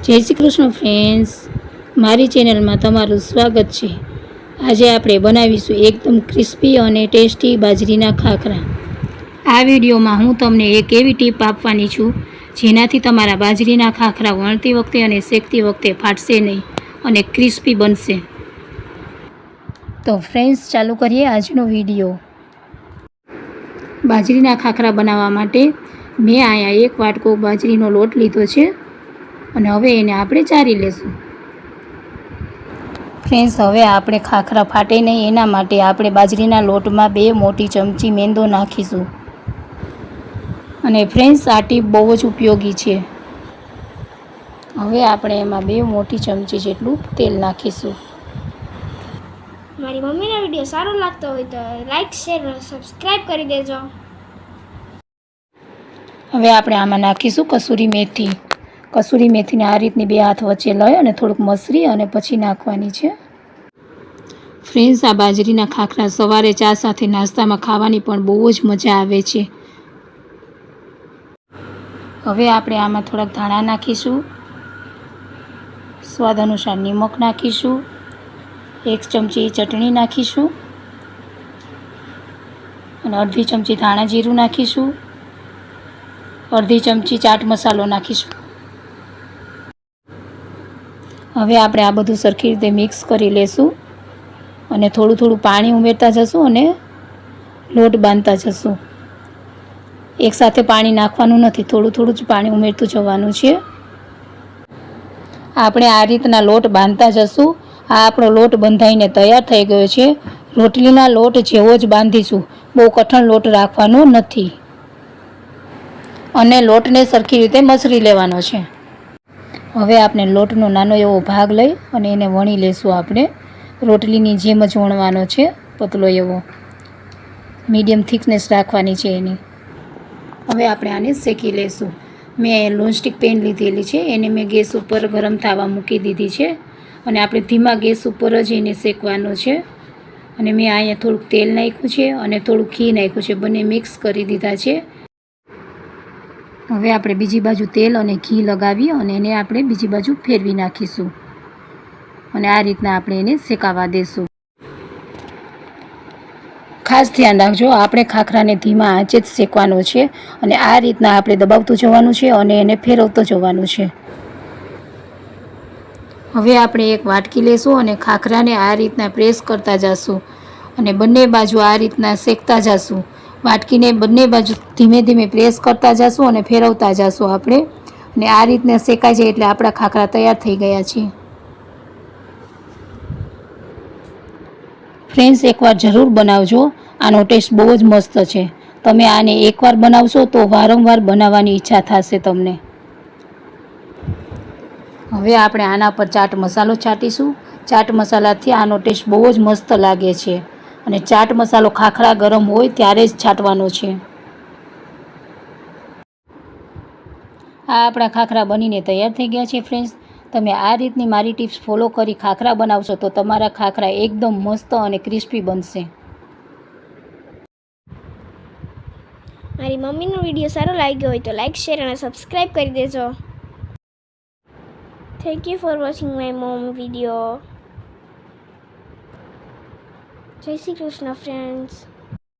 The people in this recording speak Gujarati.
જય શ્રી કૃષ્ણ ફ્રેન્ડ્સ, મારી ચેનલમાં તમારું સ્વાગત છે। આજે આપણે બનાવીશું એકદમ ક્રિસ્પી અને ટેસ્ટી બાજરીના ખાખરા। આ વિડીયોમાં હું તમને એક એવી ટીપ આપવાની છું જેનાથી તમારા બાજરીના ખાખરા વણતી વખતે અને શેકતી વખતે ફાટશે નહીં અને ક્રિસ્પી બનશે। તો ફ્રેન્ડ્સ, ચાલુ કરીએ આજનો વિડીયો। બાજરીના ખાખરા બનાવવા માટે મેં અહીંયા એક વાટકો બાજરીનો લોટ લીધો છે અને હવે એને આપણે ચારી લેશું। ફ્રેન્ડ્સ, હવે આપણે ખાખરા ફાટે નહીં એના માટે આપણે બાજરીના લોટમાં 2 મોટી ચમચી મેંદો નાખીશું। અને ફ્રેન્ડ્સ, આ ટીપ બહુ જ ઉપયોગી છે। હવે આપણે એમાં 2 મોટી ચમચી જેટલું તેલ નાખીશું। મારી મમ્મીનો વિડીયો સારો લાગતો હોય તો લાઈક, શેર અને સબસ્ક્રાઈબ કરી દેજો। હવે આપણે આમાં નાખીશું કસૂરી મેથી। કસૂરી મેથીને આ રીતની 2 હાથ વચ્ચે લઈ અને થોડુંક મસરી અને પછી નાખવાની છે। ફ્રેન્ડ્સ, આ બાજરીના ખાખરા સવારે ચા સાથે નાસ્તામાં ખાવાની પણ બહુ જ મજા આવે છે। હવે આપણે આમાં થોડાક ધાણા નાખીશું, સ્વાદ અનુસાર નિમક નાખીશું, 1 ચમચી ચટણી નાખીશું અને અડધી ચમચી ધાણા જીરું નાખીશું, અડધી ચમચી ચાટ મસાલો નાખીશું। હવે આપણે આ બધું સરખી રીતે મિક્સ કરી લેશું અને થોડું થોડું પાણી ઉમેરતા જશું અને લોટ બાંધતા જશું। એકસાથે પાણી નાખવાનું નથી, થોડું થોડું જ પાણી ઉમેરતું જવાનું છે। આપણે આ રીતના લોટ બાંધતા જશું। આ આપણો લોટ બંધાઈને તૈયાર થઈ ગયો છે। રોટલીના લોટ જેવો જ બાંધીશું, બહુ કઠણ લોટ રાખવાનો નથી અને લોટને સરખી રીતે મસળી લેવાનો છે। હવે આપણે લોટનો નાનો એવો ભાગ લઈ અને એને વણી લેશું। આપણે રોટલીની જેમ જ વણવાનો છે, પતલો એવો, મીડિયમ થિકનેસ રાખવાની છે એની। હવે આપણે આને શેકી લેશું। મેં નોનસ્ટિક પેન લીધેલી છે, એને મેં ગેસ ઉપર ગરમ થવા મૂકી દીધી છે અને આપણે ધીમા ગેસ ઉપર જ એને શેકવાનો છે। અને મેં અહીંયા થોડુંક તેલ નાખ્યું છે અને થોડુંક ઘી નાખ્યું છે, બંને મિક્સ કરી દીધા છે। હવે આપણે બીજી બાજુ તેલ અને ઘી લગાવી અને એને આપણે બીજી બાજુ ફેરવી નાખીશું અને આ રીતના આપણે એને શેકાવા દેશું। ખાસ ધ્યાન રાખજો, આપણે ખાખરાને ધીમા આંચે જ શેકવાનો છે અને આ રીતના આપણે દબાવતું જવાનું છે અને એને ફેરવતું જવાનું છે। હવે આપણે એક વાટકી લેશું અને ખાખરાને આ રીતના પ્રેસ કરતા જશું અને બંને બાજુ આ રીતના શેકતા જશું। વાટકીને બંને બાજુ ધીમે ધીમે પ્રેસ કરતા જશું અને ફેરવતા જશું આપણે, અને આ રીતના શેકાઈ જાય એટલે આપણા ખાખરા તૈયાર થઈ ગયા છે। ફ્રેન્ડ્સ, એકવાર જરૂર બનાવજો, આનો ટેસ્ટ બહુ જ મસ્ત છે। તમે આને એકવાર બનાવશો તો વારંવાર બનાવવાની ઈચ્છા થશે તમને। હવે આપણે આના પર ચાટ મસાલો છાંટીશું। ચાટ મસાલાથી આનો ટેસ્ટ બહુ જ મસ્ત લાગે છે અને ચાટ મસાલો ખાખરા ગરમ હોય ત્યારે જ છાંટવાનો છે। આ આપણા ખાખરા બનીને તૈયાર થઈ ગયા છે। ફ્રેન્ડ્સ, તમે આ રીતની મારી ટિપ્સ ફોલો કરી ખાખરા બનાવશો તો તમારા ખાખરા એકદમ મસ્ત અને ક્રિસ્પી બનશે। મારી મમ્મીનો વિડીયો સારો લાગ્યો હોય તો લાઈક, શેર અને સબસ્ક્રાઈબ કરી દેજો। Thank you for watching my mom video. જય શ્રી કૃષ્ણ ફ્રેન્ડ્સ।